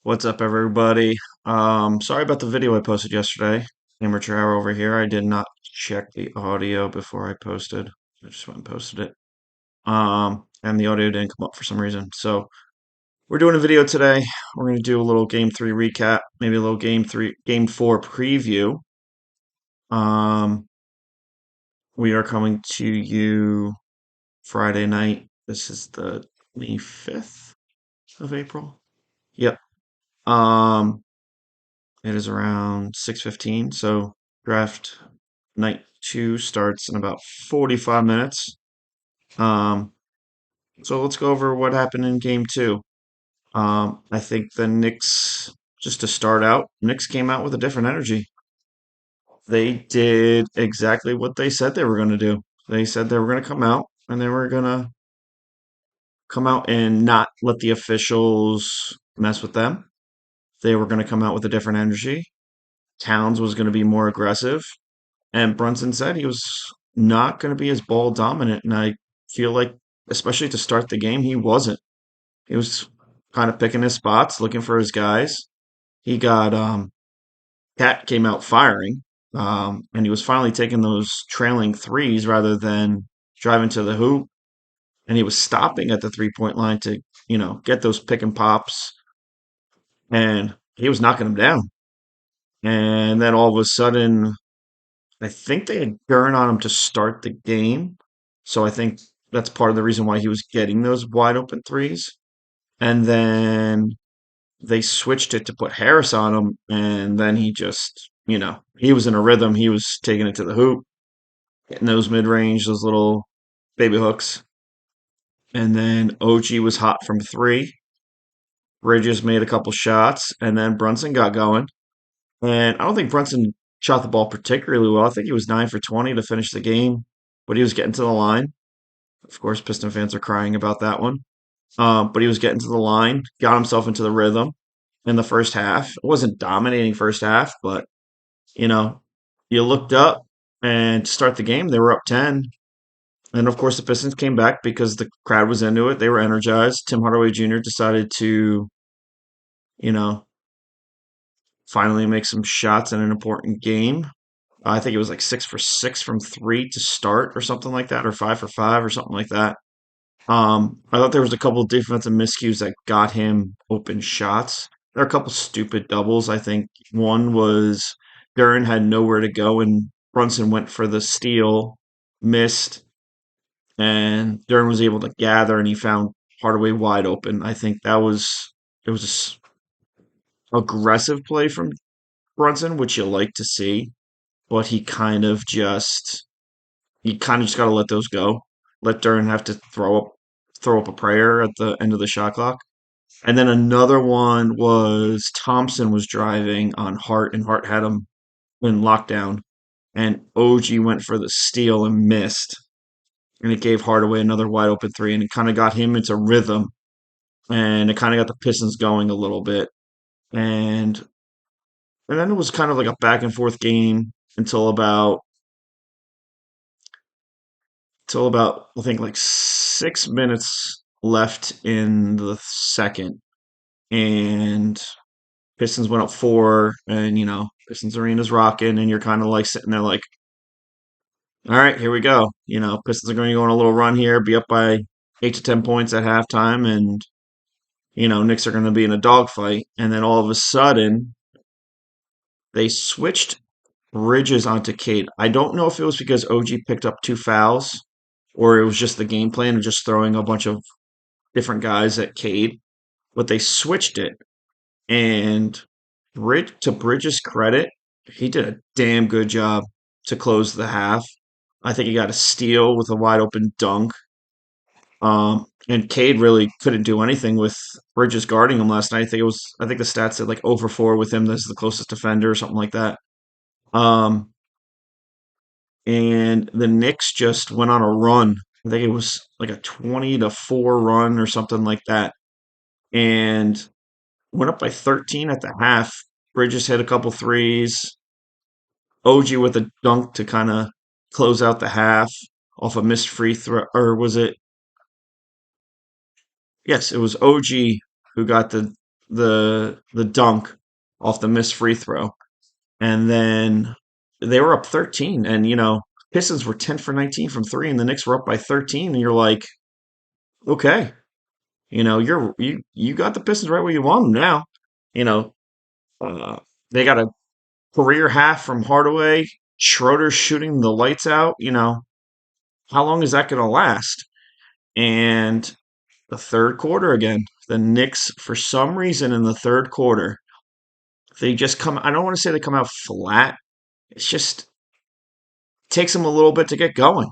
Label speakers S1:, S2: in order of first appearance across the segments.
S1: What's up, everybody? Sorry about the video I posted yesterday. Amateur hour over here. I did not check the audio before I posted. I just went and posted it. And the audio didn't come up for some reason. So we're doing a video today. We're gonna do a little game three recap, maybe a little game four preview. Um, we are coming to you Friday night. This is the 25th of April. Yep. Um, It is around 6:15, so draft night two starts in about 45 minutes. Um, so let's go over what happened in game two. I think the Knicks, just to start out, Knicks came out with a different energy. They did exactly what they said they were going to do. They said they were going to come out and they were going to come out and not let the officials mess with them. They were going to come out with a different energy. Towns was going to be more aggressive. And Brunson said he was not going to be as ball dominant. And I feel like, especially to start the game, he wasn't. He was kind of picking his spots, looking for his guys. He got, Cat came out firing, and he was finally taking those trailing threes rather than driving to the hoop. And he was stopping at the 3 point line to, get those pick and pops. And he was knocking them down. And then all of a sudden, I think they had Gurn on him to start the game. So I think that's part of the reason why he was getting those wide open threes. And then they switched it to put Harris on him. And then he just, he was in a rhythm. He was taking it to the hoop, getting those mid range, those little baby hooks. And then OG was hot from three. Bridges made a couple shots. And then Brunson got going. And I don't think Brunson shot the ball particularly well. I think he was 9 for 20 to finish the game, but he was getting to the line. Of course, Piston fans are crying about that one. But he was getting to the line, got himself into the rhythm in the first half. It wasn't dominating first half, but you know, you looked up and to start the game, they were up 10. And of course, the Pistons came back because the crowd was into it. They were energized. Tim Hardaway Jr. decided to, you know, finally make some shots in an important game. I think it was like 6 for 6 from three to start or something like that, or 5 for 5 or something like that. I thought there was a couple of defensive miscues that got him open shots. There are a couple stupid doubles. I think one was Duran had nowhere to go and Brunson went for the steal, missed, and Duran was able to gather and he found Hardaway wide open. I think it was a aggressive play from Brunson, which you like to see, but he kind of just got to let those go. Let Duran have to throw up a prayer at the end of the shot clock. And then another one was Thompson was driving on Hart, and Hart had him in lockdown. And OG went for the steal and missed. And it gave Hardaway another wide open three, and it kind of got him into rhythm. And it kind of got the Pistons going a little bit. And and then it was kind of like a back and forth game until about I think like 6 minutes left in the second, and Pistons went up four, and Pistons arena's rocking, and you're kind of like sitting there like, all right, here we go. Pistons are going to go on a little run here, be up by 8 to 10 points at halftime, and Knicks are going to be in a dogfight, and then all of a sudden they switched Bridges onto Cade. I don't know if it was because OG picked up two fouls, or it was just the game plan of just throwing a bunch of different guys at Cade, but they switched it. And to Bridges' credit, he did a damn good job to close the half. I think he got a steal with a wide open dunk. And Cade really couldn't do anything with Bridges guarding him last night. I think the stats said like over four with him as the closest defender or something like that. Um, and the Knicks just went on a run. I think it was like a 20-4 run or something like that. And went up by 13 at the half. Bridges hit a couple threes. OG with a dunk to kind of close out the half off a missed free throw. Or was it? Yes, it was OG who got the the dunk off the missed free throw, and then they were up 13, and Pistons were 10 for 19 from three, and the Knicks were up by 13, and you're like, okay, you got the Pistons right where you want them now. You know, uh, they got a career half from Hardaway. Schroeder's shooting the lights out. How long is that going to last? And the third quarter again, the Knicks, for some reason in the third quarter, they just come. I don't want to say they come out flat. It's just takes them a little bit to get going.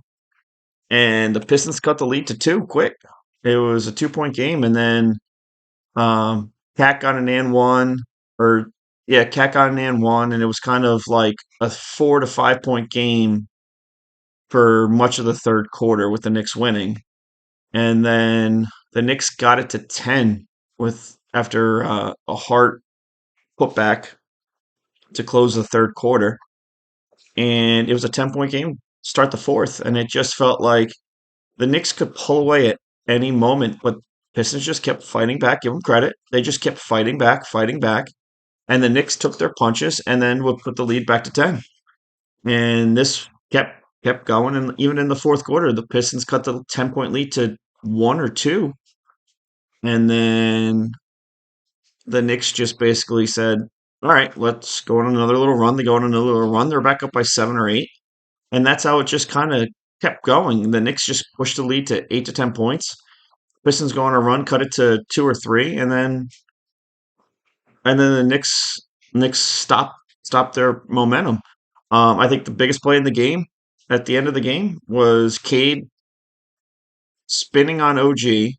S1: And the Pistons cut the lead to two quick. It was a 2 point game, and then Cat got an and one, or yeah, Cat got an and one, and it was kind of like a 4 to 5 point game for much of the third quarter with the Knicks winning. And then the Knicks got it to 10 with after a Hart putback to close the third quarter, and it was a 10 point game. Start the fourth, and it just felt like the Knicks could pull away at any moment, but Pistons just kept fighting back. Give them credit; they just kept fighting back, and the Knicks took their punches and then would put the lead back to 10. And this kept going, and even in the fourth quarter, the Pistons cut the 10 point lead to one or two, and then the Knicks just basically said, "All right, let's go on another little run." They go on another little run. They're back up by 7 or 8, and that's how it just kind of kept going. The Knicks just pushed the lead to 8 to 10 points. Pistons go on a run, cut it to 2 or 3, and then the Knicks stop their momentum. I think the biggest play in the game at the end of the game was Cade spinning on OG,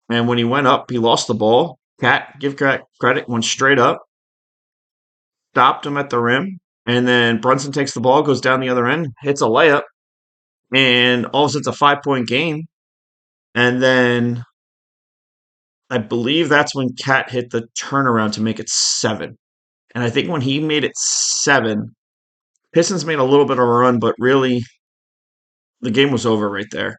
S1: and when he went up, he lost the ball. Cat, give credit, went straight up, stopped him at the rim, and then Brunson takes the ball, goes down the other end, hits a layup, and all of a sudden it's a 5 point game. And then I believe that's when Cat hit the turnaround to make it 7. And I think when he made it 7, Pistons made a little bit of a run, but really the game was over right there.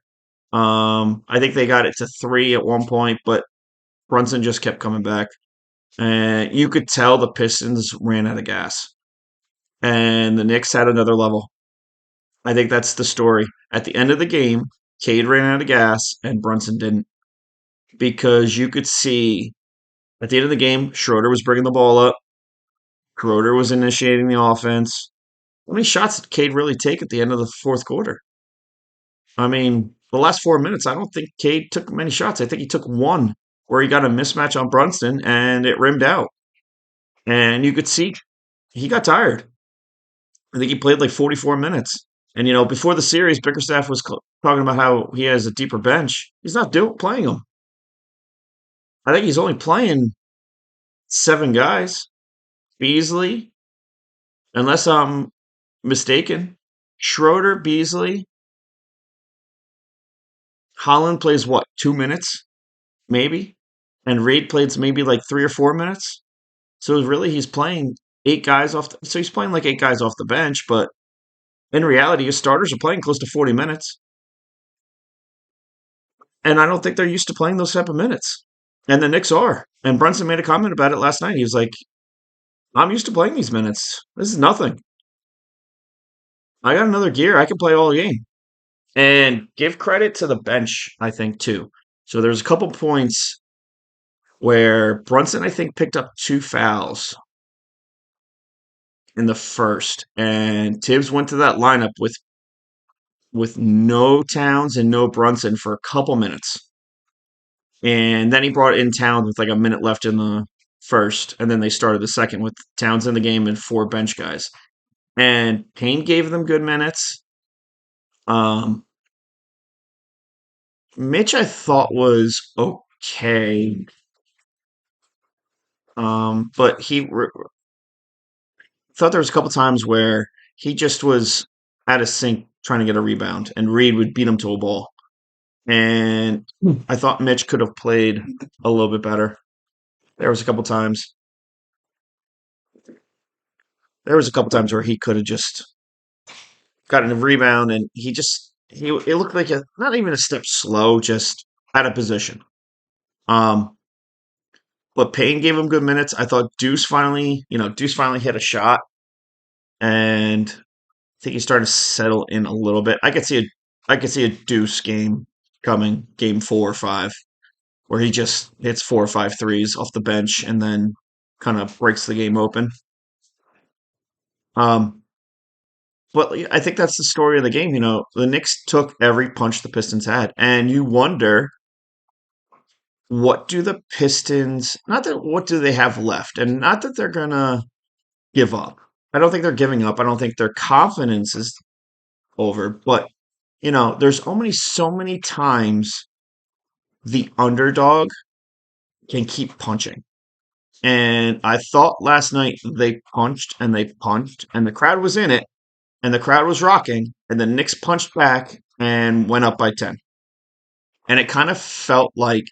S1: I think they got it to 3 at one point, but Brunson just kept coming back. And you could tell the Pistons ran out of gas. And the Knicks had another level. I think that's the story. At the end of the game, Cade ran out of gas and Brunson didn't. Because you could see at the end of the game, Schroeder was bringing the ball up. Schroeder was initiating the offense. How many shots did Cade really take at the end of the fourth quarter? I mean, the last 4 minutes, I don't think Cade took many shots. I think he took one where he got a mismatch on Brunson and it rimmed out. And you could see he got tired. I think he played like 44 minutes. And, before the series, Bickerstaff was talking about how he has a deeper bench. He's not playing them. I think he's only playing 7 guys. Beasley, unless I'm mistaken, Schroeder, Beasley, Holland plays what, 2 minutes, maybe? And Reid plays maybe like 3 or 4 minutes. So really, he's playing 8 guys off. So he's playing like 8 guys off the bench, but in reality, his starters are playing close to 40 minutes. And I don't think they're used to playing those type of minutes. And the Knicks are. And Brunson made a comment about it last night. He was like, I'm used to playing these minutes. This is nothing. I got another gear. I can play all game. And give credit to the bench, I think, too. So there's a couple points where Brunson, I think, picked up 2 fouls in the first. And Tibbs went to that lineup with no Towns and no Brunson for a couple minutes. And then he brought in Towns with like a minute left in the first. And then they started the second with Towns in the game and 4 bench guys. And Payne gave them good minutes. Um, Mitch, I thought was okay. But thought there was a couple times where he just was out of sync trying to get a rebound, and Reid would beat him to a ball. And I thought Mitch could have played a little bit better. There was a couple times. There was a couple times where he could have just gotten a rebound, and it looked like not even a step slow, just out of position. Um, but Payne gave him good minutes. I thought Deuce finally hit a shot, and I think he started to settle in a little bit. I could see a Deuce game coming, game 4 or 5, where he just hits 4 or 5 threes off the bench and then kind of breaks the game open. Um, but I think that's the story of the game. The Knicks took every punch the Pistons had, and you wonder what do the Pistons, not that what do they have left, and not that they're gonna give up. I don't think they're giving up. I don't think their confidence is over, but there's only so many times the underdog can keep punching. And I thought last night they punched, and the crowd was in it, and the crowd was rocking, and the Knicks punched back and went up by 10. And it kind of felt like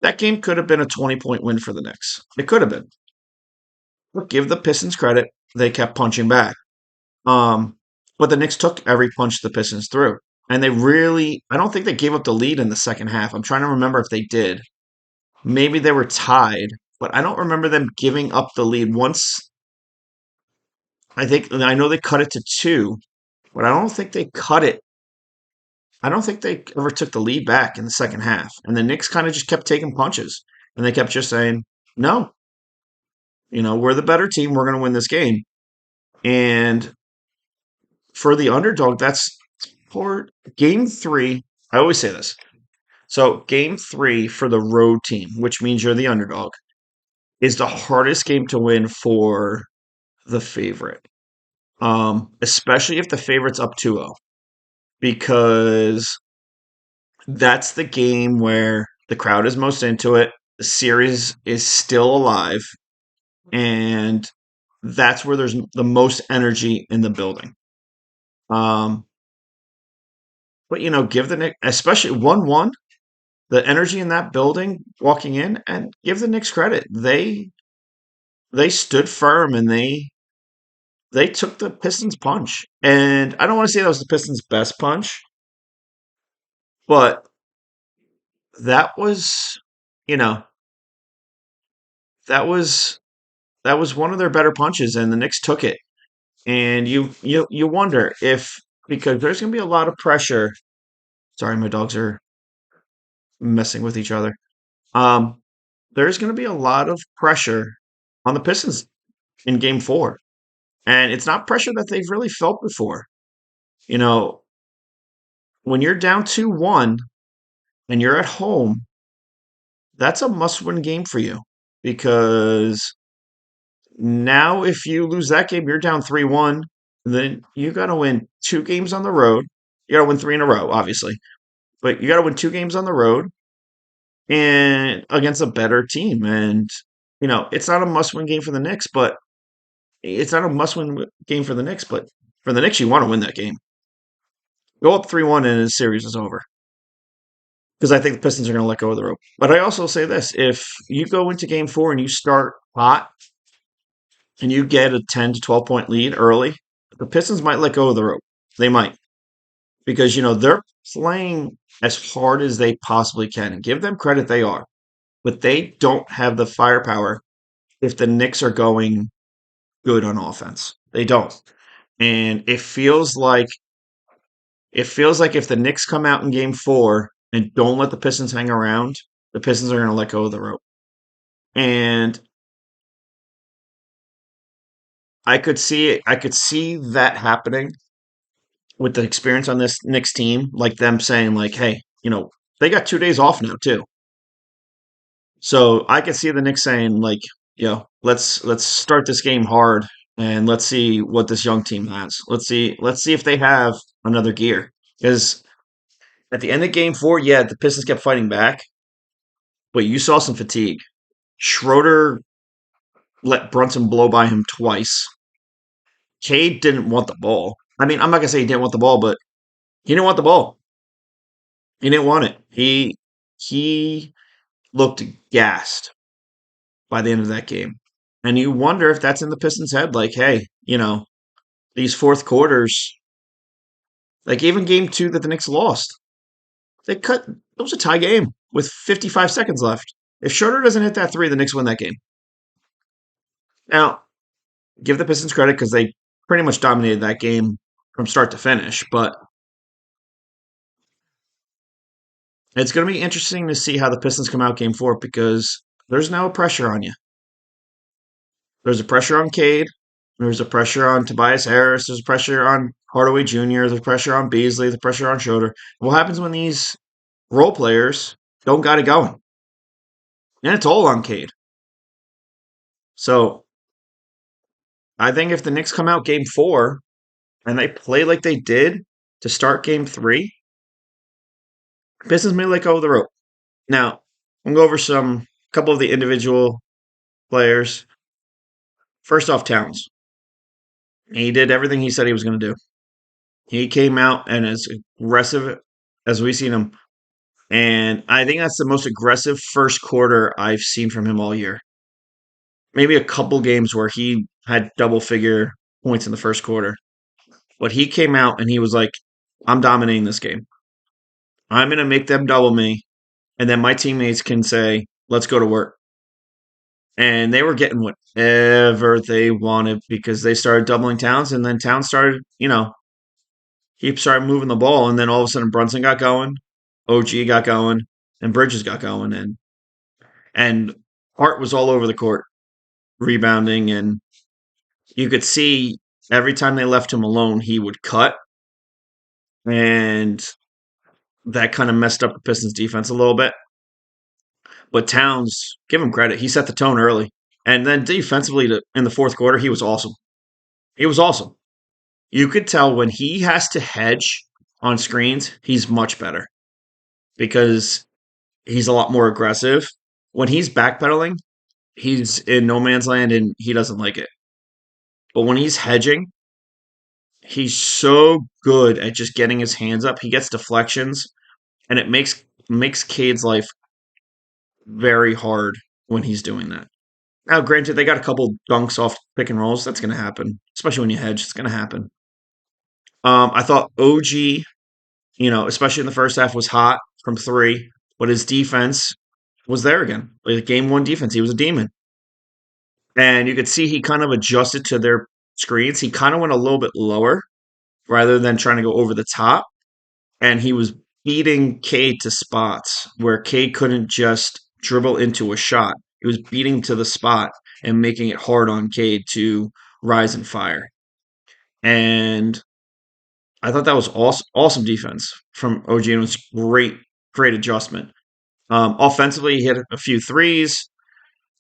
S1: that game could have been a 20-point win for the Knicks. It could have been. But give the Pistons credit, they kept punching back. Um, but the Knicks took every punch the Pistons threw. And I don't think they gave up the lead in the second half. I'm trying to remember if they did. Maybe they were tied, but I don't remember them giving up the lead once. I know they cut it to 2, but I don't think they cut it. I don't think they ever took the lead back in the second half. And the Knicks kind of just kept taking punches. And they kept just saying, no, we're the better team. We're going to win this game. And for the underdog, that's for game 3. I always say this. So, game 3 for the road team, which means you're the underdog, is the hardest game to win for the favorite. Especially if the favorite's up 2-0, because that's the game where the crowd is most into it. The series is still alive, and that's where there's the most energy in the building. Um, but give the Knicks, especially 1-1, the energy in that building walking in, and give the Knicks credit. They stood firm and they took the Pistons punch. And I don't want to say that was the Pistons' best punch, but that was, you know, that was that was one of their better punches, and the Knicks took it. And you wonder if, because there's going to be a lot of pressure. Sorry, my dogs are messing with each other. Um, there's going to be a lot of pressure on the Pistons in Game 4, and it's not pressure that they've really felt before. You know, when you're down 2-1 and you're at home, that's a must-win game for you, because now if you lose that game, you're down 3-1. Then you got to win 2 games on the road. You got to win 3 in a row, obviously, but you got to win 2 games on the road and against a better team. And it's not a must-win game for the Knicks, but it's not a must-win game for the Knicks. But for the Knicks, you want to win that game. Go up 3-1 and the series is over, because I think the Pistons are going to let go of the rope. But I also say this: if you go into Game 4 and you start hot and you get a 10 to 12 point lead early, the Pistons might let go of the rope. They might, because they're playing as hard as they possibly can, and give them credit, they are. But they don't have the firepower if the Knicks are going good on offense. They don't. And it feels like if the Knicks come out in Game 4 and don't let the Pistons hang around, the Pistons are going to let go of the rope. And I could see it. I could see that happening with the experience on this Knicks team, like them saying, like, "Hey, they got 2 days off now too." So I could see the Knicks saying, like, let's start this game hard, and let's see what this young team has. Let's see if they have another gear. Because at the end of Game 4, yeah, the Pistons kept fighting back, but you saw some fatigue. Schroeder let Brunson blow by him twice. Cade didn't want the ball. I mean, I'm not gonna say he didn't want the ball, but he didn't want the ball. He didn't want it. He looked gassed by the end of that game. And you wonder if that's in the Pistons' head, like, hey, these fourth quarters, like even Game 2 that the Knicks lost, it was a tie game with 55 seconds left. If Schroeder doesn't hit that three, the Knicks win that game. Now, give the Pistons credit because they pretty much dominated that game from start to finish, but it's going to be interesting to see how the Pistons come out game four because there's no pressure on you. There's a pressure on Cade. There's a pressure on Tobias Harris. There's pressure on Hardaway Jr. There's pressure on Beasley. There's pressure on Schroeder. What happens when these role players don't got it going? And it's all on Cade. So I think if the Knicks come out game four and they play like they did to start game three, Pistons may let go of the rope. Now, we'll go over some couple of the individual players. First off, Towns. He did everything he said he was going to do. He came out and as aggressive as we've seen him. And I think that's the most aggressive first quarter I've seen from him all year. Maybe a couple games where he had double figure points in the first quarter. But he came out and he was like, I'm dominating this game. I'm going to make them double me. And then my teammates can say, let's go to work. And they were getting whatever they wanted because they started doubling Towns. And then Towns started, he started moving the ball. And then all of a sudden Brunson got going, OG got going, and Bridges got going. And Hart was all over the court rebounding. And you could see every time they left him alone, he would cut. And that kind of messed up the Pistons defense a little bit. But Towns, give him credit. He set the tone early. And then defensively in the fourth quarter, he was awesome. He was awesome. You could tell when he has to hedge on screens, he's much better because he's a lot more aggressive. When he's backpedaling, he's in no man's land and he doesn't like it. But when he's hedging, he's so good at just getting his hands up. He gets deflections, and it makes Cade's life very hard when he's doing that. Now, granted, they got a couple dunks off pick and rolls. That's going to happen, especially when you hedge. It's going to happen. I thought OG, especially in the first half, was hot from three, but his defense was there again. Like game one defense, he was a demon. And you could see he kind of adjusted to their screens. He kind of went a little bit lower rather than trying to go over the top. And he was beating Cade to spots where Cade couldn't just dribble into a shot. He was beating to the spot and making it hard on Cade to rise and fire. And I thought that was awesome defense from OG, and it was great adjustment. Offensively, he hit a few threes.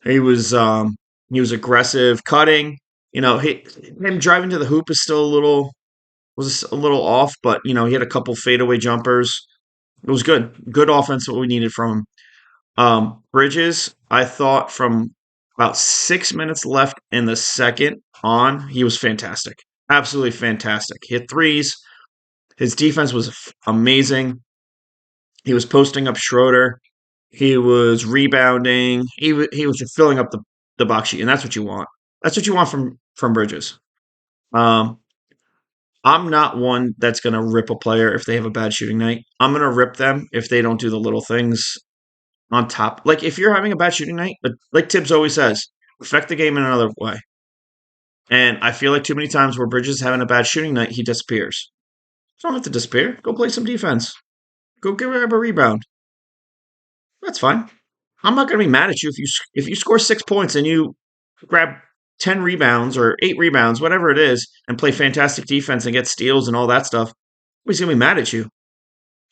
S1: He was aggressive, cutting. Him driving to the hoop is still a little off, but he had a couple fadeaway jumpers. It was good, good offense. What we needed from him. Bridges, I thought from about 6 minutes left in the second on, he was fantastic, absolutely fantastic. He hit threes. His defense was amazing. He was posting up Schroeder. He was rebounding. He was just filling up the box sheet, and that's what you want. That's what you want from Bridges. Um, I'm not one that's going to rip a player if they have a bad shooting night. I'm going to rip them if they don't do the little things on top. Like if you're having a bad shooting night, like Tibbs always says, affect the game in another way. And I feel like too many times where Bridges is having a bad shooting night, he disappears. You don't have to disappear. Go play some defense. Go grab a rebound. That's fine. I'm not going to be mad at you if you score 6 points and you grab 10 rebounds or 8 rebounds, whatever it is, and play fantastic defense and get steals and all that stuff. Nobody's going to be mad at you.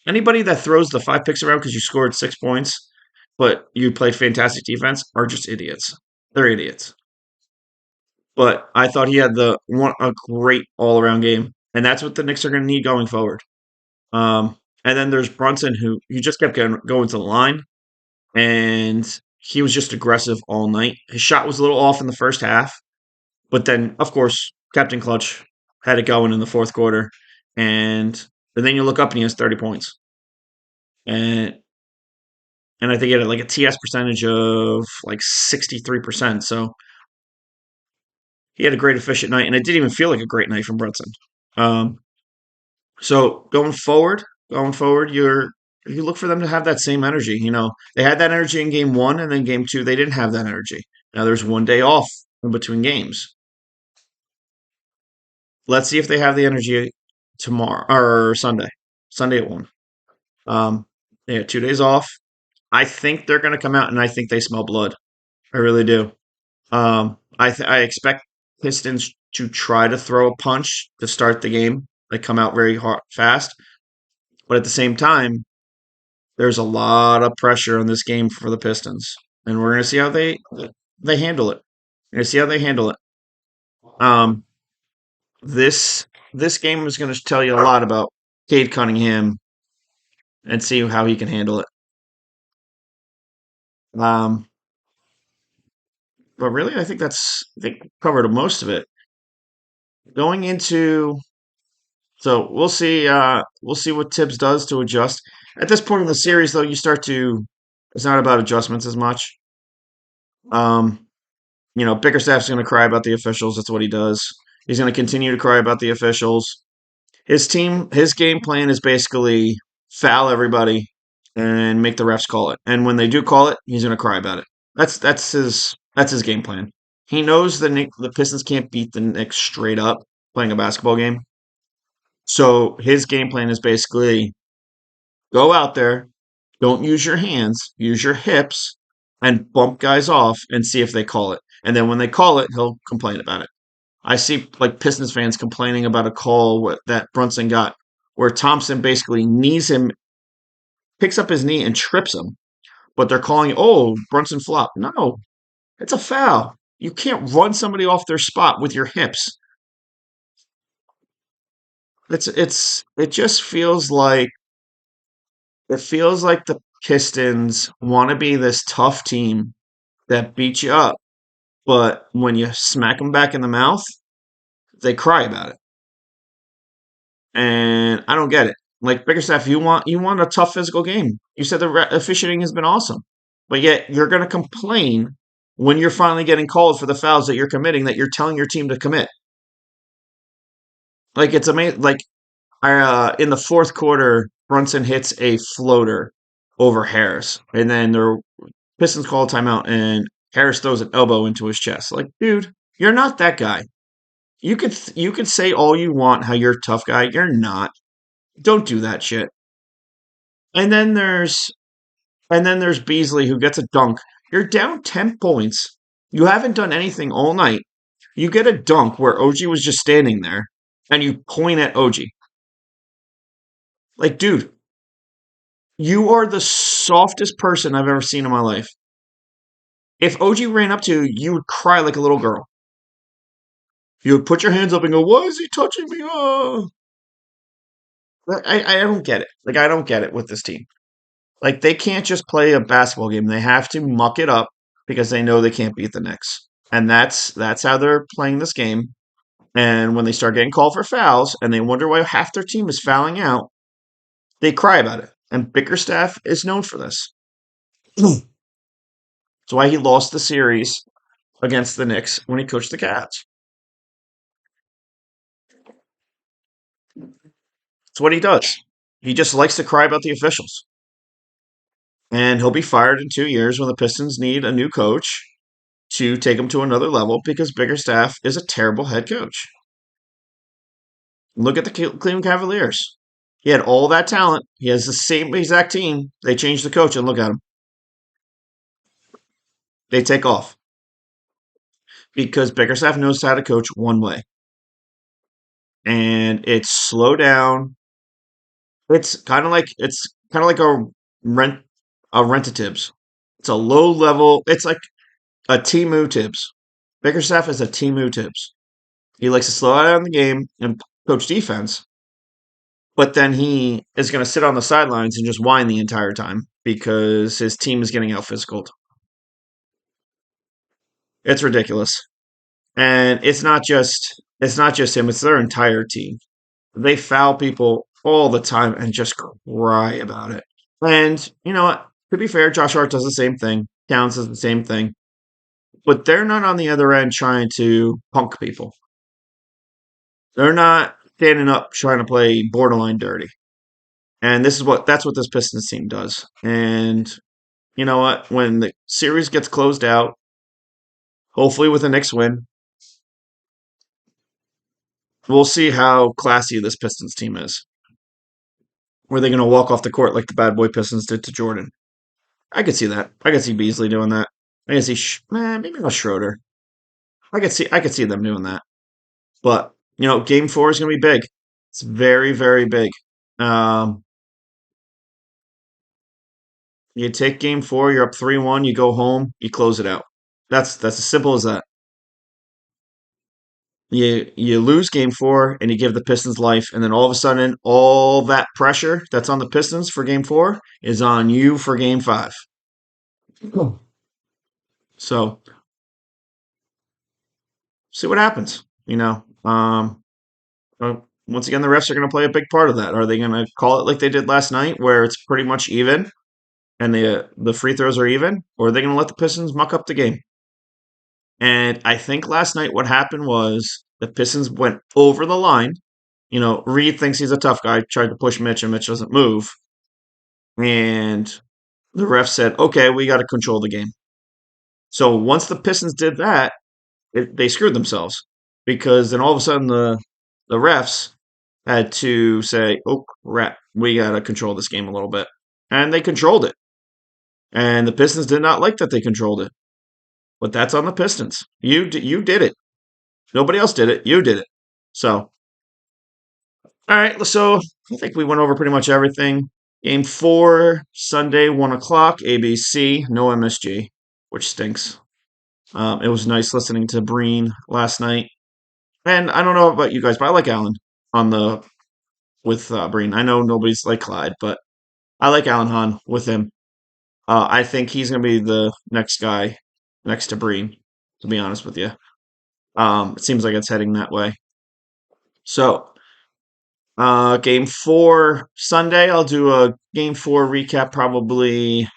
S1: Anybody that throws the 5 picks around because you scored 6 points, but you played fantastic defense are just idiots. They're idiots. But I thought he had a great all around game, and that's what the Knicks are going to need going forward. And then there's Brunson, who you just kept going to the line, and he was just aggressive all night. His shot was a little off in the first half, but then, of course, Captain Clutch had it going in the fourth quarter, and then you look up and he has 30 points, and I think he had like a TS percentage of like 63%. So he had a great efficient night, and it didn't even feel like a great night from Brunson. Um, so going forward, You look for them to have that same energy. They had that energy in game one, and then game two, they didn't have that energy. Now there's one day off in between games. Let's see if they have the energy tomorrow or Sunday. Sunday at 1. They had 2 days off. I think they're going to come out, and I think they smell blood. I really do. I expect Pistons to try to throw a punch to start the game. They come out very hard, fast, but at the same time, there's a lot of pressure on this game for the Pistons, and we're going to see how they handle it. We're going to see how they handle it. Um, this game is going to tell you a lot about Cade Cunningham and see how he can handle it. Um, but really, I think covered most of it. Going into So we'll see what Tibbs does to adjust. At this point in the series, though, it's not about adjustments as much. Um, Bickerstaff's going to cry about the officials. That's what he does. He's going to continue to cry about the officials. His game plan is basically foul everybody and make the refs call it. And when they do call it, he's going to cry about it. That's his game plan. He knows the Pistons can't beat the Knicks straight up playing a basketball game. So his game plan is basically go out there, don't use your hands, use your hips, and bump guys off and see if they call it. And then when they call it, he'll complain about it. I see like Pistons fans complaining about a call that Brunson got where Thompson basically knees him, picks up his knee and trips him. But they're calling, oh, Brunson flop. No, it's a foul. You can't run somebody off their spot with your hips. It just feels like the Pistons want to be this tough team that beats you up, but when you smack them back in the mouth, they cry about it. And I don't get it. Like Bickerstaff, you want a tough physical game. You said the officiating has been awesome, but yet you're going to complain when you're finally getting called for the fouls that you're committing that you're telling your team to commit. Like it's amazing. Like in the fourth quarter, Brunson hits a floater over Harris, and then the Pistons call a timeout, and Harris throws an elbow into his chest. Like, dude, you're not that guy. You could say all you want how you're a tough guy. You're not. Don't do that shit. And then there's Beasley who gets a dunk. You're down 10 points. You haven't done anything all night. You get a dunk where OG was just standing there and you point at OG. Like, dude, you are the softest person I've ever seen in my life. If OG ran up to you, you would cry like a little girl. You would put your hands up and go, "Why is he touching me?" Oh. I don't get it. Like, I don't get it with this team. Like, they can't just play a basketball game. They have to muck it up because they know they can't beat the Knicks. And that's how they're playing this game. And when they start getting called for fouls and they wonder why half their team is fouling out, they cry about it. And Bickerstaff is known for this. That's why he lost the series against the Knicks when he coached the Cats. It's what he does. He just likes to cry about the officials. And he'll be fired in 2 years when the Pistons need a new coach to take them to another level because Bickerstaff is a terrible head coach. Look at the Cleveland Cavaliers. He had all that talent. He has the same exact team. They changed the coach and look at him. They take off because Bickerstaff knows how to coach one way. And it's slow down. It's kind of like a rent-a-Tibbs. It's a low level. It's like a Timu Tibbs. Bickerstaff is a Timu Tibbs. He likes to slow down the game and coach defense, but then he is going to sit on the sidelines and just whine the entire time because his team is getting out physical. It's ridiculous. And it's not just him, it's their entire team. They foul people all the time and just cry about it. And you know what? To be fair, Josh Hart does the same thing. Towns does the same thing. But they're not on the other end trying to punk people. They're not standing up trying to play borderline dirty. And that's what this Pistons team does. And you know what? When the series gets closed out, hopefully with a Knicks win, we'll see how classy this Pistons team is. Were they going to walk off the court like the bad boy Pistons did to Jordan? I could see that. I could see Beasley doing that. I could see maybe not Schroeder. I could see them doing that. But Game 4 is going to be big. It's very very big. Um, you take Game 4, you're up 3-1, you go home, you close it out. That's as simple as that. You lose Game 4 and you give the Pistons life, and then all of a sudden, all that pressure that's on the Pistons for Game 4 is on you for Game 5. Cool. So see what happens. Once again, the refs are going to play a big part of that. Are they going to call it like they did last night, where it's pretty much even and the free throws are even, or are they going to let the Pistons muck up the game? And I think last night what happened was the Pistons went over the line. Reed thinks he's a tough guy, tried to push Mitch, and Mitch doesn't move. And the ref said, okay, we got to control the game. So once the Pistons did that, they screwed themselves because then all of a sudden the refs had to say, oh, crap, we got to control this game a little bit. And they controlled it. And the Pistons did not like that they controlled it. But that's on the Pistons. You did it. Nobody else did it. You did it. So, all right. So I think we went over pretty much everything. Game 4, Sunday, 1 o'clock, ABC, no MSG, which stinks. It was nice listening to Breen last night. And I don't know about you guys, but I like Allen on the with Breen. I know nobody's like Clyde, but I like Alan Hahn with him. I think he's going to be the next guy next to Breen, to be honest with you. It seems like it's heading that way. So, game 4 Sunday, I'll do a game 4 recap probably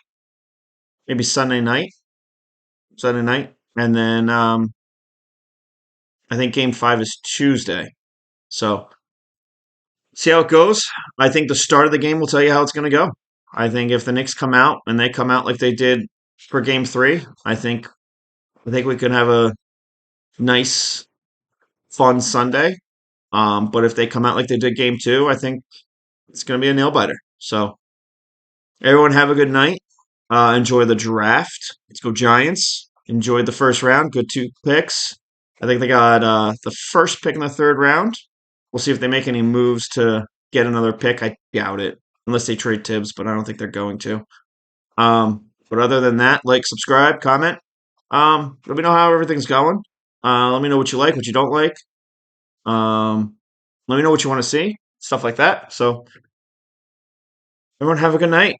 S1: maybe Sunday night. And then I think game 5 is Tuesday. So, see how it goes. I think the start of the game will tell you how it's going to go. I think if the Knicks come out and they come out like they did for game 3, I think we could have a nice, fun Sunday. But if they come out like they did game 2, I think it's going to be a nail biter. So everyone have a good night. Enjoy the draft. Let's go Giants. Enjoyed the first round. Good 2 picks. I think they got the first pick in the 3rd round. We'll see if they make any moves to get another pick. I doubt it, unless they trade Tibbs, but I don't think they're going to. But other than that, like, subscribe, comment. Let me know how everything's going. Let me know what you like, what you don't like. Let me know what you want to see, stuff like that. So everyone have a good night.